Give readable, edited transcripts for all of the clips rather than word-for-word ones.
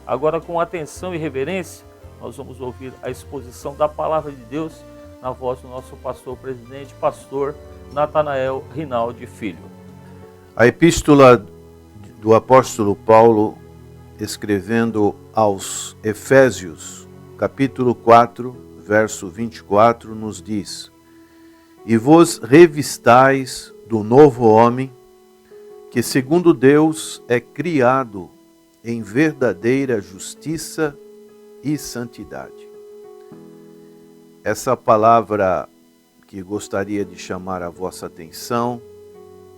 Agora, com atenção e reverência, nós vamos ouvir a exposição da Palavra de Deus na voz do nosso pastor presidente, pastor Natanael Rinaldi Filho. A epístola do apóstolo Paulo, escrevendo aos Efésios, capítulo 4, verso 24, nos diz: E vos revistais do novo homem, que segundo Deus é criado em verdadeira justiça e santidade. Essa palavra que gostaria de chamar a vossa atenção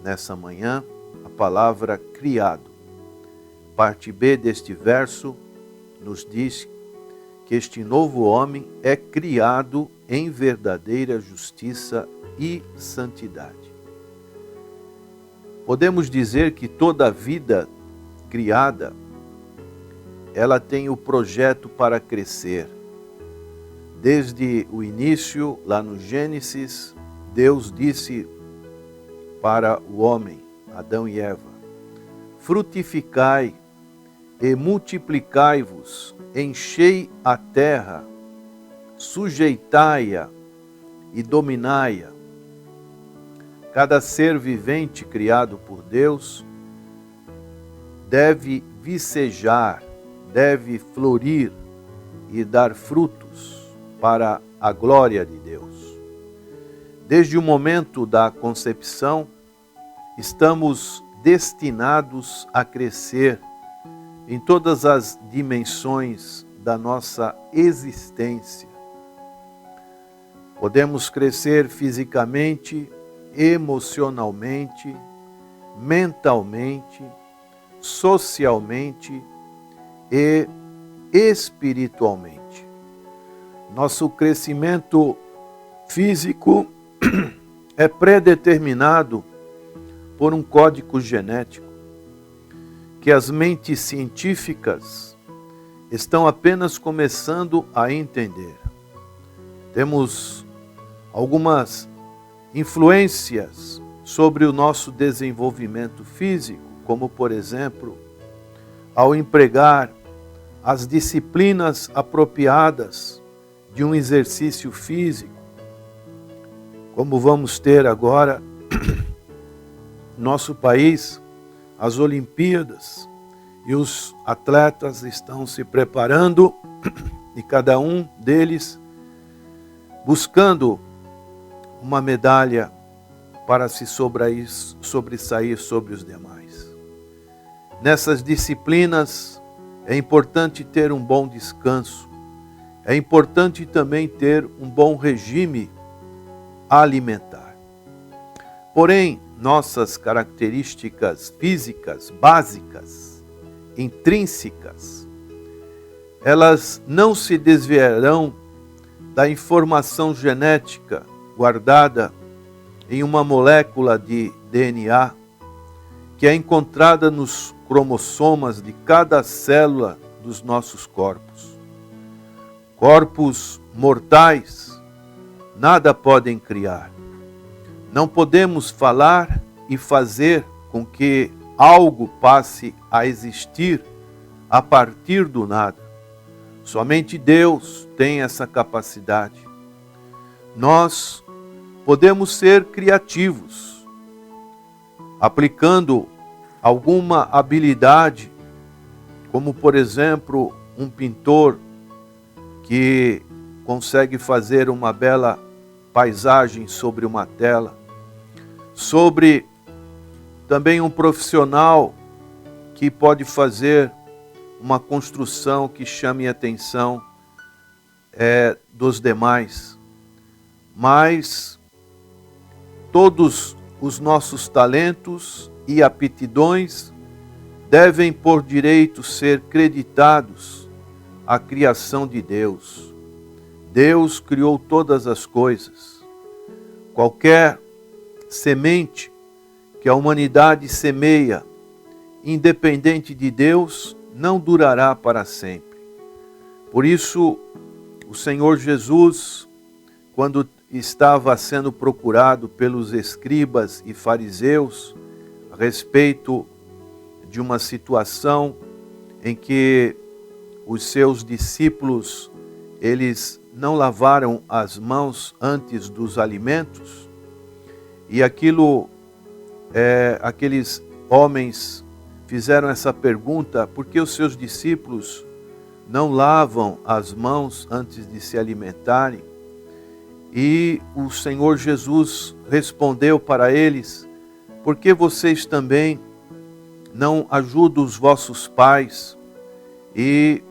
nessa manhã, a palavra criado. Parte B deste verso nos diz que este novo homem é criado em verdadeira justiça e santidade. Podemos dizer que toda a vida criada, ela tem o projeto para crescer. Desde o início, lá no Gênesis, Deus disse para o homem, Adão e Eva: frutificai e multiplicai-vos, enchei a terra, sujeitai-a e dominai-a. Cada ser vivente criado por Deus deve vicejar, deve florir e dar frutos para a glória de Deus. Desde o momento da concepção, estamos destinados a crescer em todas as dimensões da nossa existência. Podemos crescer fisicamente, emocionalmente, mentalmente, socialmente e espiritualmente. Nosso crescimento físico é predeterminado por um código genético que as mentes científicas estão apenas começando a entender. Temos algumas influências sobre o nosso desenvolvimento físico, como, por exemplo, ao empregar as disciplinas apropriadas de um exercício físico, como vamos ter agora nosso país, as Olimpíadas, e os atletas estão se preparando, e cada um deles buscando uma medalha para se sobressair sobre os demais. Nessas disciplinas é importante ter um bom descanso, é importante também ter um bom regime alimentar. Porém, nossas características físicas básicas, intrínsecas, elas não se desviarão da informação genética guardada em uma molécula de DNA que é encontrada nos cromossomas de cada célula dos nossos corpos. Corpos mortais nada podem criar. Não podemos falar e fazer com que algo passe a existir a partir do nada. Somente Deus tem essa capacidade. Nós podemos ser criativos, aplicando alguma habilidade, como por exemplo, um pintor que consegue fazer uma bela paisagem sobre uma tela, sobre também um profissional que pode fazer uma construção que chame a atenção dos demais. Mas todos os nossos talentos e aptidões devem por direito ser creditados à criação de Deus. Deus criou todas as coisas. Qualquer semente que a humanidade semeia, independente de Deus, não durará para sempre. Por isso, o Senhor Jesus, quando estava sendo procurado pelos escribas e fariseus a respeito de uma situação em que os seus discípulos, eles não lavaram as mãos antes dos alimentos, e aqueles homens fizeram essa pergunta: por que os seus discípulos não lavam as mãos antes de se alimentarem? E o Senhor Jesus respondeu para eles: por que vocês também não ajudam os vossos pais? E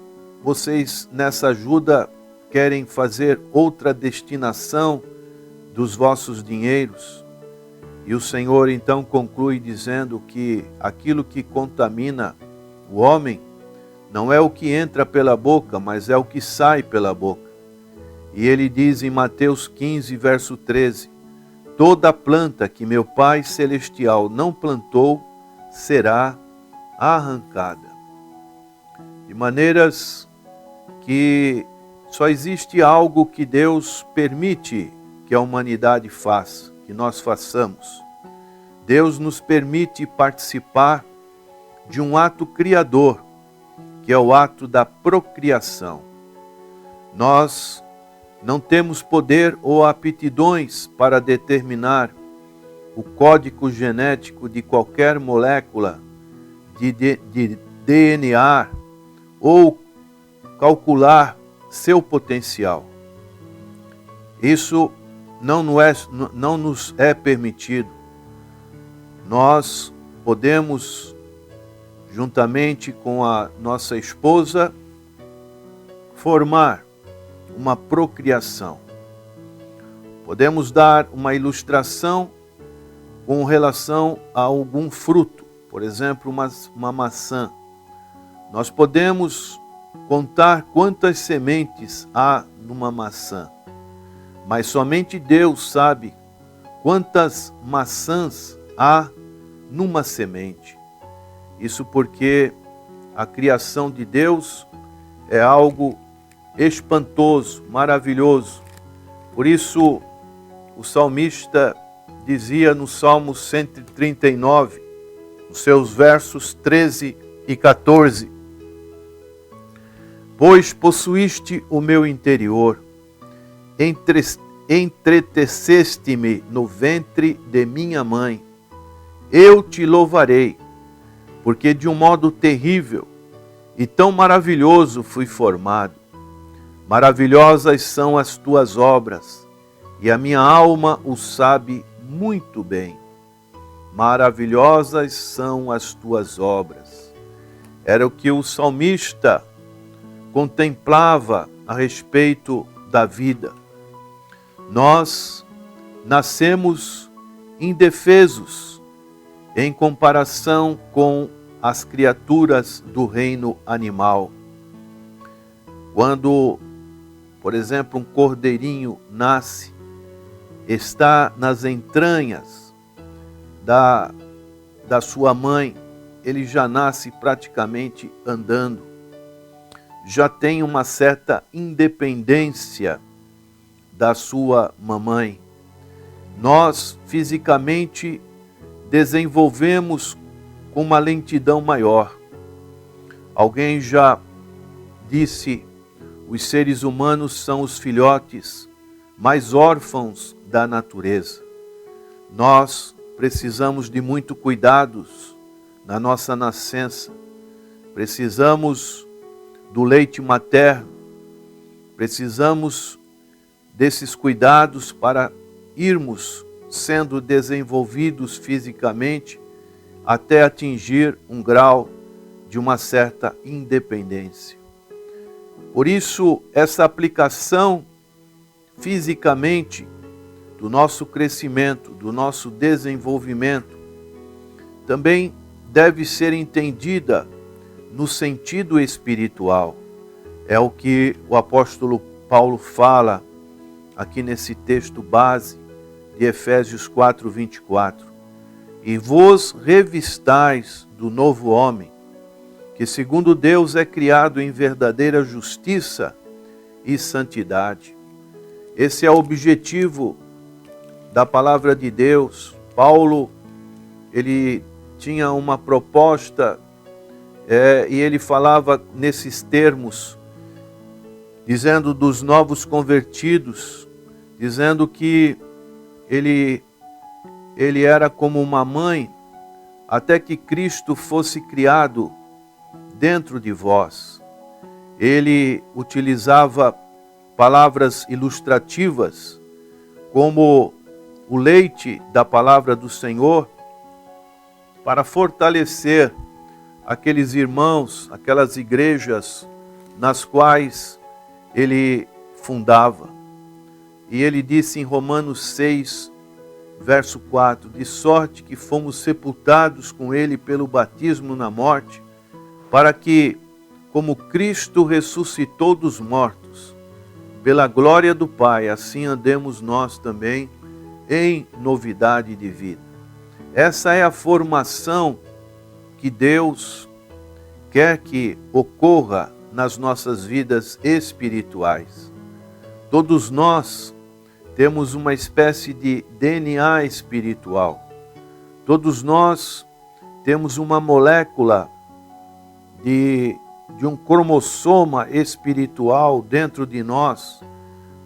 vocês nessa ajuda querem fazer outra destinação dos vossos dinheiros? E o Senhor então conclui dizendo que aquilo que contamina o homem não é o que entra pela boca, mas é o que sai pela boca. E ele diz em Mateus 15, verso 13: toda planta que meu Pai Celestial não plantou será arrancada. De maneiras que só existe algo que Deus permite que a humanidade faça, que nós façamos. Deus nos permite participar de um ato criador, que é o ato da procriação. Nós não temos poder ou aptidões para determinar o código genético de qualquer molécula de DNA ou calcular seu potencial. Isso não nos é permitido. Nós podemos, juntamente com a nossa esposa, formar uma procriação. Podemos dar uma ilustração com relação a algum fruto, por exemplo, uma maçã. Nós podemos contar quantas sementes há numa maçã, mas somente Deus sabe quantas maçãs há numa semente. Isso porque a criação de Deus é algo espantoso, maravilhoso. Por isso, o salmista dizia no Salmo 139, os seus versos 13 e 14: pois possuíste o meu interior, entreteceste-me no ventre de minha mãe. Eu te louvarei, porque de um modo terrível e tão maravilhoso fui formado. Maravilhosas são as tuas obras, e a minha alma o sabe muito bem. Maravilhosas são as tuas obras. Era o que o salmista contemplava a respeito da vida. Nós nascemos indefesos em comparação com as criaturas do reino animal. Quando, por exemplo, um cordeirinho nasce, está nas entranhas da sua mãe, ele já nasce praticamente andando, já tem uma certa independência da sua mamãe. Nós, fisicamente, desenvolvemos com uma lentidão maior. Alguém já disse: os seres humanos são os filhotes mais órfãos da natureza. Nós precisamos de muito cuidados na nossa nascença. Precisamos do leite materno. Precisamos desses cuidados para irmos sendo desenvolvidos fisicamente até atingir um grau de uma certa independência. Por isso, essa aplicação fisicamente do nosso crescimento, do nosso desenvolvimento, também deve ser entendida no sentido espiritual. É o que o apóstolo Paulo fala aqui nesse texto base de Efésios 4, 24. E vos revistais do novo homem, que segundo Deus é criado em verdadeira justiça e santidade. Esse é o objetivo da palavra de Deus. Paulo, ele tinha uma proposta e ele falava nesses termos, dizendo dos novos convertidos, dizendo que ele era como uma mãe, até que Cristo fosse criado dentro de vós. Ele utilizava palavras ilustrativas, como o leite da palavra do Senhor, para fortalecer aqueles irmãos, aquelas igrejas nas quais ele fundava. E ele disse em Romanos 6, verso 4, de sorte que fomos sepultados com ele pelo batismo na morte, para que, como Cristo ressuscitou dos mortos, pela glória do Pai, assim andemos nós também em novidade de vida. Essa é a formação que Deus quer que ocorra nas nossas vidas espirituais. Todos nós temos uma espécie de DNA espiritual. Todos nós temos uma molécula de um cromossoma espiritual dentro de nós,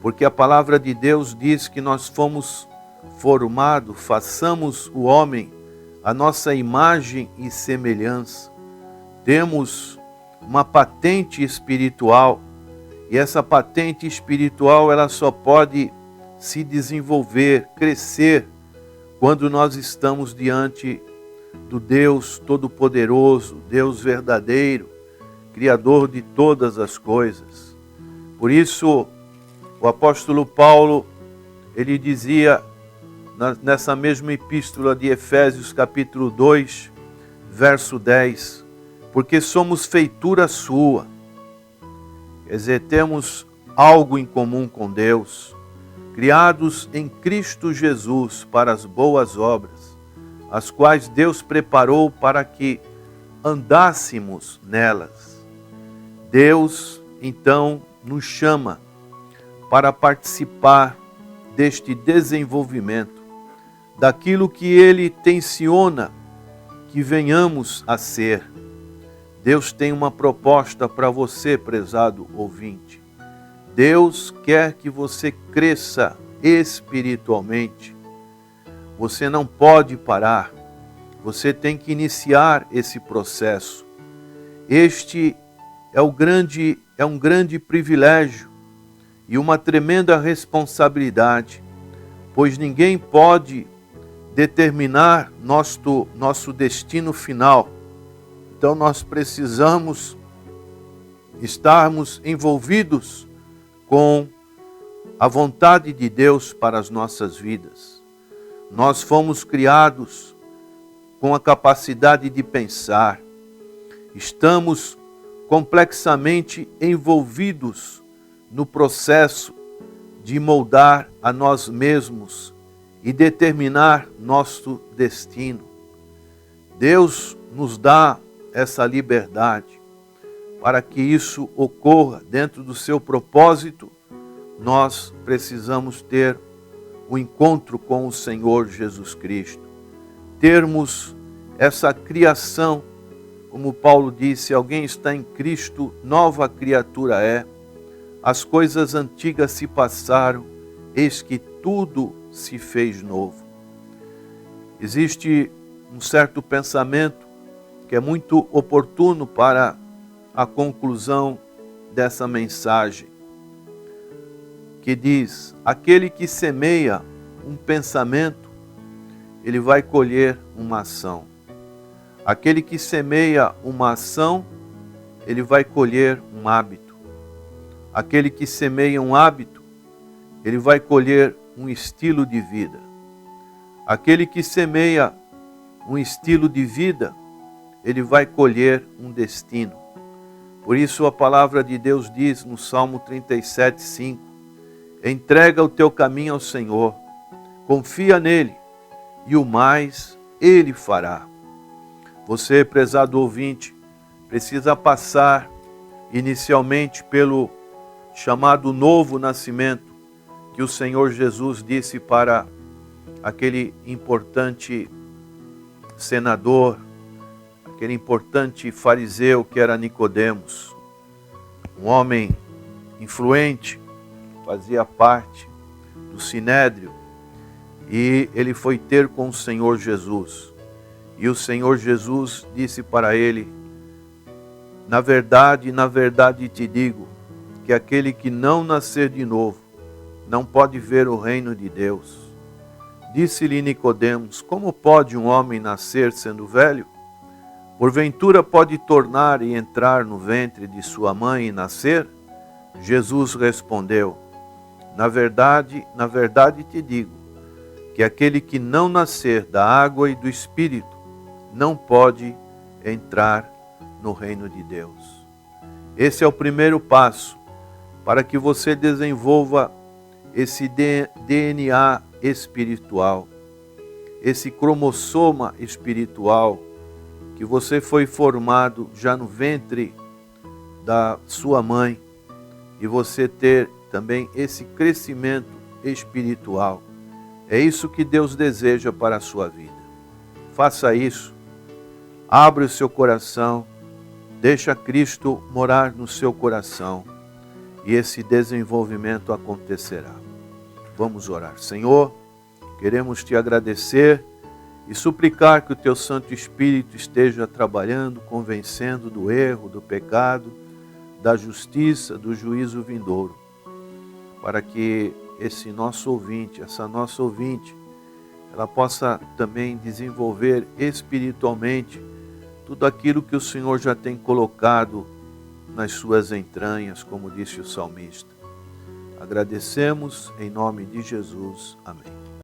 porque a palavra de Deus diz que nós fomos formados, façamos o homem a nossa imagem e semelhança. Temos uma patente espiritual, e essa patente espiritual ela só pode se desenvolver, crescer, quando nós estamos diante do Deus Todo-Poderoso, Deus verdadeiro, Criador de todas as coisas. Por isso, o apóstolo Paulo, ele dizia, nessa mesma epístola de Efésios, capítulo 2, verso 10, porque somos feitura sua. Quer dizer, temos algo em comum com Deus, criados em Cristo Jesus para as boas obras, as quais Deus preparou para que andássemos nelas. Deus, então, nos chama para participar deste desenvolvimento, daquilo que Ele tenciona que venhamos a ser. Deus tem uma proposta para você, prezado ouvinte. Deus quer que você cresça espiritualmente. Você não pode parar. Você tem que iniciar esse processo. Este é um grande privilégio e uma tremenda responsabilidade, pois ninguém pode determinar nosso destino final. Então nós precisamos estarmos envolvidos com a vontade de Deus para as nossas vidas. Nós fomos criados com a capacidade de pensar. Estamos complexamente envolvidos no processo de moldar a nós mesmos e determinar nosso destino. Deus nos dá essa liberdade. Para que isso ocorra dentro do seu propósito, nós precisamos ter o encontro com o Senhor Jesus Cristo. Termos essa criação, como Paulo disse, alguém está em Cristo, nova criatura é. As coisas antigas se passaram, eis que tudo se fez novo. Existe um certo pensamento que é muito oportuno para a conclusão dessa mensagem, que diz: aquele que semeia um pensamento, ele vai colher uma ação. Aquele que semeia uma ação, ele vai colher um hábito. Aquele que semeia um hábito, ele vai colher um estilo de vida. Aquele que semeia um estilo de vida, ele vai colher um destino. Por isso a palavra de Deus diz no Salmo 37, 5, entrega o teu caminho ao Senhor, confia nele, e o mais ele fará. Você, prezado ouvinte, precisa passar inicialmente pelo chamado novo nascimento, que o Senhor Jesus disse para aquele importante senador, aquele importante fariseu que era Nicodemos, um homem influente, fazia parte do Sinédrio, e ele foi ter com o Senhor Jesus. E o Senhor Jesus disse para ele: na verdade te digo, que aquele que não nascer de novo, não pode ver o reino de Deus. Disse-lhe Nicodemos: como pode um homem nascer sendo velho? Porventura pode tornar e entrar no ventre de sua mãe e nascer? Jesus respondeu: na verdade te digo, que aquele que não nascer da água e do Espírito, não pode entrar no reino de Deus. Esse é o primeiro passo para que você desenvolva esse DNA espiritual, esse cromossoma espiritual, que você foi formado já no ventre da sua mãe, e você ter também esse crescimento espiritual. É isso que Deus deseja para a sua vida. Faça isso, abre o seu coração, deixa Cristo morar no seu coração, e esse desenvolvimento acontecerá. Vamos orar. Senhor, queremos te agradecer e suplicar que o teu Santo Espírito esteja trabalhando, convencendo do erro, do pecado, da justiça, do juízo vindouro, para que esse nosso ouvinte, essa nossa ouvinte, ela possa também desenvolver espiritualmente tudo aquilo que o Senhor já tem colocado nas suas entranhas, como disse o salmista. Agradecemos em nome de Jesus. Amém.